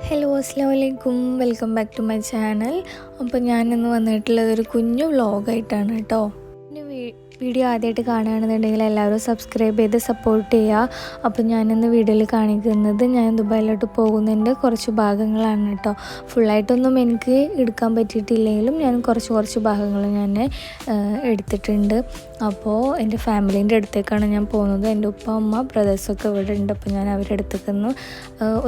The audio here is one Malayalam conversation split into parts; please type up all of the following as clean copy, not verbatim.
ഹലോ അസ്സലാമു അലൈക്കും, welcome back to my channel. അപ്പോൾ ഞാനിന്ന് വന്നിട്ടുള്ളത് ഒരു കുഞ്ഞു വ്ളോഗായിട്ടാണ് കേട്ടോ. വീഡിയോ ആദ്യമായിട്ട് കാണുകയാണെന്നുണ്ടെങ്കിൽ എല്ലാവരും സബ്സ്ക്രൈബ് ചെയ്ത് സപ്പോർട്ട് ചെയ്യുക. അപ്പോൾ ഞാനിന്ന് വീഡിയോയിൽ കാണിക്കുന്നത് ഞാൻ ദുബായിലോട്ട് പോകുന്നതിൻ്റെ കുറച്ച് ഭാഗങ്ങളാണ് കേട്ടോ. ഫുള്ളായിട്ടൊന്നും എനിക്ക് എടുക്കാൻ പറ്റിയിട്ടില്ലെങ്കിലും ഞാൻ കുറച്ച് ഭാഗങ്ങൾ ഞാൻ എടുത്തിട്ടുണ്ട്. അപ്പോൾ എൻ്റെ ഫാമിലീൻ്റെ അടുത്തേക്കാണ് ഞാൻ പോകുന്നത്. എൻ്റെ ഉപ്പ അമ്മ ബ്രദേഴ്സൊക്കെ ഇവിടെ ഉണ്ട്. അപ്പോൾ ഞാൻ അവരുടെ അടുത്തേക്ക്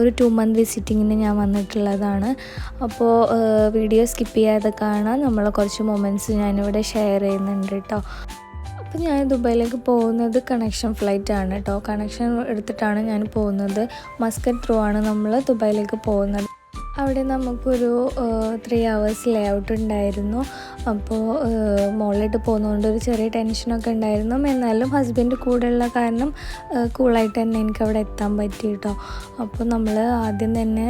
ഒരു 2 month വിസിറ്റിങ്ങിന് ഞാൻ വന്നിട്ടുള്ളതാണ്. അപ്പോൾ വീഡിയോ സ്കിപ്പ് ചെയ്യാതെ കാണാൻ നമ്മളെ കുറച്ച് മൊമെൻറ്റ്സ് ഞാനിവിടെ ഷെയർ ചെയ്യുന്നുണ്ട് കേട്ടോ. അപ്പോൾ ഞാൻ ദുബായിലേക്ക് പോകുന്നത് കണക്ഷൻ ഫ്ലൈറ്റ് ആണ് കേട്ടോ. കണക്ഷൻ എടുത്തിട്ടാണ് ഞാൻ പോകുന്നത്. മസ്കറ്റ് ത്രൂ ആണ് നമ്മൾ ദുബായിലേക്ക് പോകുന്നത്. അവിടെ നമുക്കൊരു 3 hours ലേ ഔട്ട് ഉണ്ടായിരുന്നു. അപ്പോൾ മോളിലോട്ട് പോകുന്നതുകൊണ്ട് ഒരു ചെറിയ ടെൻഷനൊക്കെ ഉണ്ടായിരുന്നു. എന്നാലും ഹസ്ബൻഡ് കൂടെയുള്ള കാരണം കൂളായിട്ട് തന്നെ എനിക്കവിടെ എത്താൻ പറ്റി കേട്ടോ. അപ്പോൾ നമ്മൾ ആദ്യം തന്നെ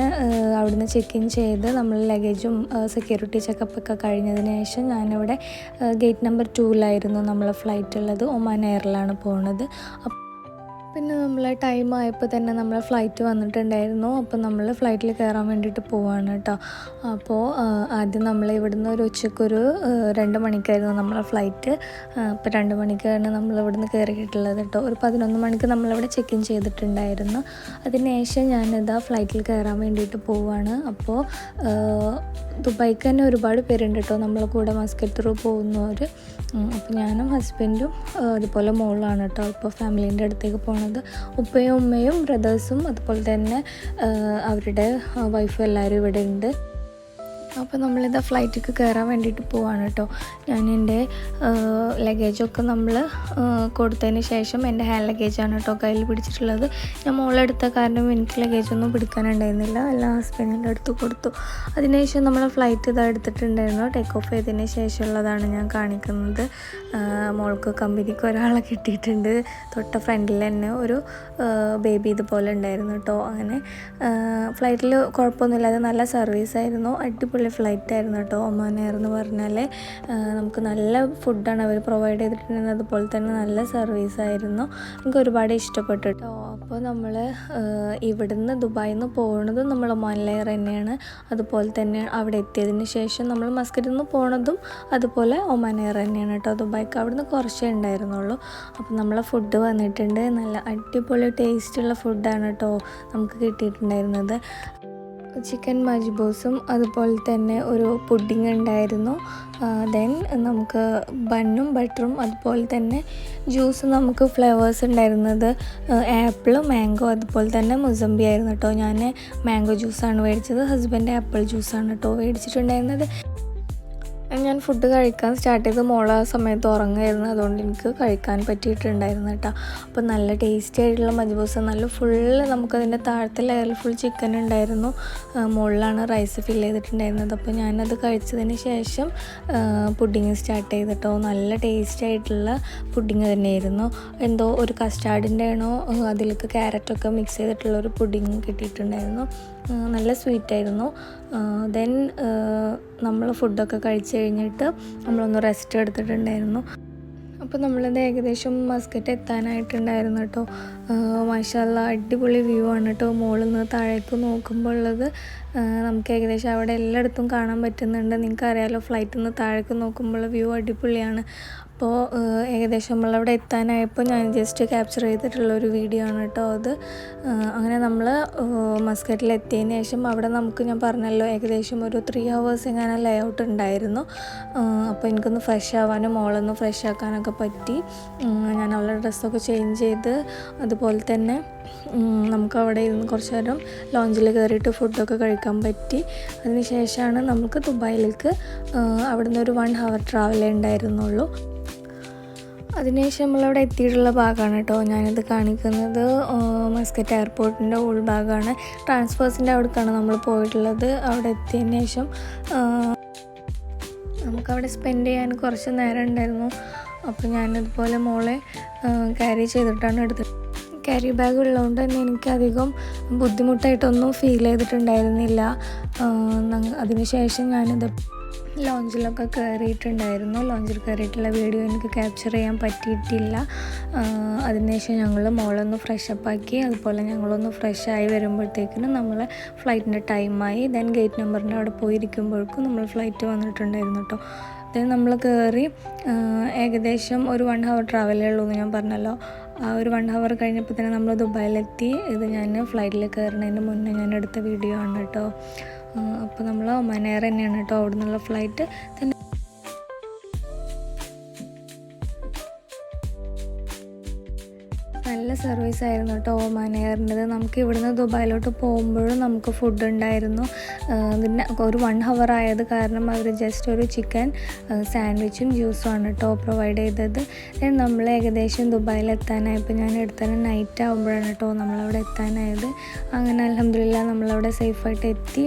അവിടുന്ന് ചെക്ക് ഇൻ ചെയ്ത് നമ്മൾ ലഗേജും സെക്യൂരിറ്റി ചെക്കപ്പൊക്കെ കഴിഞ്ഞതിന് ശേഷം ഞാനിവിടെ ഗേറ്റ് നമ്പർ 2-ലായിരുന്നു നമ്മളെ ഫ്ലൈറ്റ് ഉള്ളത്. ഒമാൻ എയറിലാണ് പോകുന്നത്. പിന്നെ നമ്മൾ ടൈം ആയപ്പോൾ തന്നെ നമ്മളെ ഫ്ലൈറ്റ് വന്നിട്ടുണ്ടായിരുന്നു. അപ്പോൾ നമ്മൾ ഫ്ലൈറ്റിൽ കയറാൻ വേണ്ടിയിട്ട് പോവാണ് കേട്ടോ. അപ്പോൾ ആദ്യം നമ്മൾ ഇവിടുന്ന് ഒരു ഉച്ചക്കൊരു 2 മണിക്കായിരുന്നു നമ്മളെ ഫ്ലൈറ്റ്. അപ്പോൾ 2 മണിക്കാണ് നമ്മൾ ഇവിടുന്ന് കയറിയിട്ടുള്ളത് കേട്ടോ. ഒരു 11 മണിക്ക് നമ്മളിവിടെ ചെക്ക് ഇൻ ചെയ്തിട്ടുണ്ടായിരുന്നു. അതിനുശേഷം ഞാനിതാ ഫ്ലൈറ്റിൽ കയറാൻ വേണ്ടിയിട്ട് പോവാണ്. അപ്പോൾ ദുബായിക്ക് തന്നെ ഒരുപാട് പേരുണ്ട് കേട്ടോ നമ്മളെ കൂടെ മസ്കറ്റ് ത്രൂ പോകുന്നവർ. അപ്പോൾ ഞാനും ഹസ്ബൻഡും അതുപോലെ മോളാണ് കേട്ടോ ഇപ്പോൾ ഫാമിലീൻ്റെ അടുത്തേക്ക് പോണത്. ഉപ്പയും ഉമ്മയും ബ്രദേഴ്സും അതുപോലെ തന്നെ അവരുടെ വൈഫും എല്ലാവരും ഇവിടെ ഉണ്ട്. അപ്പോൾ നമ്മളിതാ ഫ്ലൈറ്റിലേക്ക് കയറാൻ വേണ്ടിയിട്ട് പോവാണ് കേട്ടോ. ഞാൻ എൻ്റെ ലഗേജൊക്കെ നമ്മൾ കൊടുത്തതിന് ശേഷം എൻ്റെ ഹാൻഡ് ലഗേജാണ് കേട്ടോ കയ്യിൽ പിടിച്ചിട്ടുള്ളത്. ഞാൻ മോളെടുത്ത കാരണം എനിക്ക് ലഗേജൊന്നും പിടിക്കാനുണ്ടായിരുന്നില്ല. എല്ലാം ഹസ്ബൻഡിൻ്റെ അടുത്ത് കൊടുത്തു. അതിനുശേഷം നമ്മൾ ഫ്ലൈറ്റ് ഇതാ എടുത്തിട്ടുണ്ടായിരുന്നു. ടേക്ക് ഓഫ് ചെയ്തതിന് ശേഷമുള്ളതാണ് ഞാൻ കാണിക്കുന്നത്. മോൾക്ക് കമ്പനിക്ക് ഒരാളെ കിട്ടിയിട്ടുണ്ട്. തൊട്ട ഫ്രണ്ടിൽ തന്നെ ഒരു ബേബി ഇതുപോലെ ഉണ്ടായിരുന്നു കേട്ടോ. അങ്ങനെ ഫ്ലൈറ്റിൽ കുഴപ്പമൊന്നുമില്ലാതെ നല്ല സർവീസായിരുന്നു. അടിപൊളി ഫ്ലൈറ്റായിരുന്നു കേട്ടോ. ഒമാൻ എയർ എന്ന് പറഞ്ഞാൽ നമുക്ക് നല്ല ഫുഡാണ് അവർ പ്രൊവൈഡ് ചെയ്തിട്ടുണ്ടെങ്കിൽ അതുപോലെ തന്നെ നല്ല സർവീസായിരുന്നു. എനിക്ക് ഒരുപാട് ഇഷ്ടപ്പെട്ടു കേട്ടോ. അപ്പോൾ നമ്മൾ ഇവിടുന്ന് ദുബായിൽ നിന്ന് പോകുന്നതും നമ്മൾ ഒമാൻ എയർ തന്നെയാണ്. അതുപോലെ തന്നെ അവിടെ എത്തിയതിന് ശേഷം നമ്മൾ മസ്കറ്റിൽ നിന്ന് പോകുന്നതും അതുപോലെ ഒമാൻ എയർ തന്നെയാണ് കേട്ടോ. ദുബായ്ക്ക് അവിടുന്ന് കുറച്ചേ ഉണ്ടായിരുന്നുള്ളൂ. അപ്പോൾ നമ്മളെ ഫുഡ് വന്നിട്ടുണ്ട്. നല്ല അടിപൊളി ടേസ്റ്റുള്ള ഫുഡാണ് കേട്ടോ നമുക്ക് കിട്ടിയിട്ടുണ്ടായിരുന്നത്. ചിക്കൻ മജ്ബൂസും അതുപോലെ തന്നെ ഒരു പുഡിങ് ഉണ്ടായിരുന്നു. ദെൻ നമുക്ക് ബണ്ണും ബട്ടറും അതുപോലെ തന്നെ ജ്യൂസ് നമുക്ക് ഫ്ലേവേഴ്സ് ഉണ്ടായിരുന്നത് ആപ്പിൾ, മാംഗോ അതുപോലെ തന്നെ മുസംബി ആയിരുന്നു കേട്ടോ. ഞാൻ മാംഗോ ജ്യൂസാണ് മേടിച്ചത്. ഹസ്ബൻഡ് ആപ്പിൾ ജ്യൂസാണ് കേട്ടോ മേടിച്ചിട്ടുണ്ടായിരുന്നത്. ഞാൻ ഫുഡ് കഴിക്കാൻ സ്റ്റാർട്ട് ചെയ്ത് മോളെ ആ സമയത്ത് ഉറങ്ങായിരുന്നു. അതുകൊണ്ട് എനിക്ക് കഴിക്കാൻ പറ്റിയിട്ടുണ്ടായിരുന്നു കേട്ടോ. അപ്പോൾ നല്ല ടേസ്റ്റി ആയിട്ടുള്ള മജ്ബൂസ്, നല്ല ഫുള്ള് നമുക്കതിൻ്റെ താഴത്തെ ലെയറിൽ ഫുൾ ചിക്കൻ ഉണ്ടായിരുന്നു. മുകളിലാണ് റൈസ് ഫില്ല് ചെയ്തിട്ടുണ്ടായിരുന്നത്. അപ്പോൾ ഞാനത് കഴിച്ചതിന് ശേഷം പുഡിങ് സ്റ്റാർട്ട് ചെയ്തിട്ടോ. നല്ല ടേസ്റ്റി ആയിട്ടുള്ള പുഡിങ് തന്നെയായിരുന്നു. എന്തോ ഒരു കസ്റ്റാർഡിൻ്റെ ആണോ അതിലേക്ക് ക്യാരറ്റൊക്കെ മിക്സ് ചെയ്തിട്ടുള്ളൊരു പുഡിങ് കിട്ടിയിട്ടുണ്ടായിരുന്നു. നല്ല സ്വീറ്റായിരുന്നു. ദെൻ നമ്മൾ ഫുഡൊക്കെ കഴിച്ച് കഴിഞ്ഞിട്ട് നമ്മളൊന്ന് റെസ്റ്റ് എടുത്തിട്ടുണ്ടായിരുന്നു. അപ്പോൾ നമ്മളിത് ഏകദേശം മസ്കറ്റ് എത്താനായിട്ടുണ്ടായിരുന്നു കേട്ടോ. മാഷാ അല്ലാഹ് അടിപൊളി വ്യൂ ആണ് കേട്ടോ. മുകളിൽ നിന്ന് താഴേക്ക് നോക്കുമ്പോൾ ഉള്ളത് നമുക്ക് ഏകദേശം അവിടെ എല്ലായിടത്തും കാണാൻ പറ്റുന്നുണ്ട്. നിങ്ങൾക്കറിയാലോ ഫ്ലൈറ്റിൽ നിന്ന് താഴേക്ക് നോക്കുമ്പോൾ വ്യൂ അടിപൊളിയാണ്. അപ്പോൾ ഏകദേശം നമ്മളവിടെ എത്താനായപ്പോൾ ഞാൻ ജസ്റ്റ് ക്യാപ്ചർ ചെയ്തിട്ടുള്ളൊരു വീഡിയോ ആണ് കേട്ടോ അത്. അങ്ങനെ നമ്മൾ മസ്കറ്റിൽ എത്തിയതിന് ശേഷം അവിടെ നമുക്ക് ഞാൻ പറഞ്ഞല്ലോ ഏകദേശം ഒരു 3 hours എങ്ങനെ ലേ ഔട്ട് ഉണ്ടായിരുന്നു. അപ്പോൾ എനിക്കൊന്ന് ഫ്രഷ് ആവാനും മോളൊന്ന് ഫ്രഷ് ആക്കാനൊക്കെ പറ്റി. ഞാൻ അവളുടെ ഡ്രസ്സൊക്കെ ചേഞ്ച് ചെയ്ത് അതുപോലെ തന്നെ നമുക്ക് അവിടെ ഇരുന്ന് കുറച്ച് നേരം ലോഞ്ചിൽ കയറിയിട്ട് ഫുഡൊക്കെ കഴിക്കാൻ പറ്റി. അതിന് ശേഷമാണ് നമുക്ക് ദുബായിലേക്ക് അവിടുന്ന് ഒരു 1 hour ട്രാവലേ ഉണ്ടായിരുന്നുള്ളൂ. അതിനുശേഷം നമ്മളവിടെ എത്തിയിട്ടുള്ള ഭാഗമാണ് കേട്ടോ ഞാനിത് കാണിക്കുന്നത്. മസ്കറ്റ് എയർപോർട്ടിൻ്റെ ഉൾഭാഗമാണ്. ട്രാൻസ്ഫേഴ്സിൻ്റെ അവിടേക്കാണ് നമ്മൾ പോയിട്ടുള്ളത്. അവിടെ എത്തിയതിന് ശേഷം നമുക്കവിടെ സ്പെൻഡ് ചെയ്യാൻ കുറച്ച് നേരം ഉണ്ടായിരുന്നു. അപ്പോൾ ഞാനിതുപോലെ മോളെ ക്യാരി ചെയ്തിട്ടാണ് എടുത്തത്. ക്യാരി ബാഗ് ഉള്ളതുകൊണ്ട് തന്നെ എനിക്കധികം ബുദ്ധിമുട്ടായിട്ടൊന്നും ഫീൽ ചെയ്തിട്ടുണ്ടായിരുന്നില്ല. അതിന് ശേഷം ഞാനിത് ലോഞ്ചിലൊക്കെ കയറിയിട്ടുണ്ടായിരുന്നു. ലോഞ്ചിൽ കയറിയിട്ടുള്ള വീഡിയോ എനിക്ക് ക്യാപ്ചർ ചെയ്യാൻ പറ്റിയിട്ടില്ല. അതിനുശേഷം ഞങ്ങൾ മോളൊന്ന് ഫ്രഷപ്പാക്കി, അതുപോലെ ഞങ്ങളൊന്ന് ഫ്രഷായി വരുമ്പോഴത്തേക്കിനും നമ്മൾ ഫ്ലൈറ്റിൻ്റെ ടൈമായി. ദെൻ ഗേറ്റ് നമ്പറിൻ്റെ അവിടെ പോയിരിക്കുമ്പോഴേക്കും നമ്മൾ ഫ്ലൈറ്റ് വന്നിട്ടുണ്ടായിരുന്നു കേട്ടോ. ദെൻ നമ്മൾ കയറി ഏകദേശം ഒരു 1 hour ട്രാവലേ ഉള്ളൂ എന്ന് ഞാൻ പറഞ്ഞല്ലോ. ആ ഒരു 1 hour കഴിഞ്ഞപ്പോൾ തന്നെ നമ്മൾ ദുബായിലെത്തി. ഇത് ഞാൻ ഫ്ലൈറ്റിൽ കയറുന്നതിന് മുന്നേ ഞാൻ എടുത്ത വീഡിയോ ആണ് കേട്ടോ. അപ്പോൾ നമ്മൾ ഒമാൻ എയർ തന്നെയാണ് കേട്ടോ അവിടെ നിന്നുള്ള ഫ്ലൈറ്റ്. തന്നെ നല്ല സർവീസ് ആയിരുന്നു കേട്ടോ ഒമാൻ എയറിൻ്റെത്. നമുക്ക് ഇവിടുന്ന് ദുബായിലോട്ട് പോകുമ്പോഴും നമുക്ക് ഫുഡ് ഉണ്ടായിരുന്നു. ഇതിന് ഒരു 1 hour ആയത് കാരണം അവർ ജസ്റ്റ് ഒരു ചിക്കൻ സാൻഡ്വിച്ചും ജ്യൂസും ആണ് കേട്ടോ പ്രൊവൈഡ് ചെയ്തത്. നമ്മൾ ഏകദേശം ദുബായിലെത്താനായപ്പോൾ ഞാൻ എടുത്തത് നൈറ്റ് ആകുമ്പോഴാണ് കേട്ടോ നമ്മളവിടെ എത്താനായത്. അങ്ങനെ അൽഹംദുലില്ലാ നമ്മളവിടെ സേഫായിട്ട് എത്തി.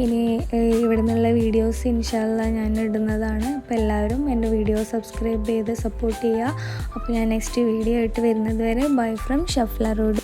ഇനി ഇവിടെ നിന്നുള്ള വീഡിയോസ് ഇൻഷാ അല്ലാഹ് ഞാൻ ഇടുന്നതാണ്. അപ്പോൾ എല്ലാവരും എൻ്റെ വീഡിയോ സബ്സ്ക്രൈബ് ചെയ്ത് സപ്പോർട്ട് ചെയ്യുക. അപ്പോൾ ഞാൻ നെക്സ്റ്റ് വീഡിയോ ആയിട്ട് വരുന്നത് വരെ ബൈ ഫ്രം ഷഫ്ല റോഡ്.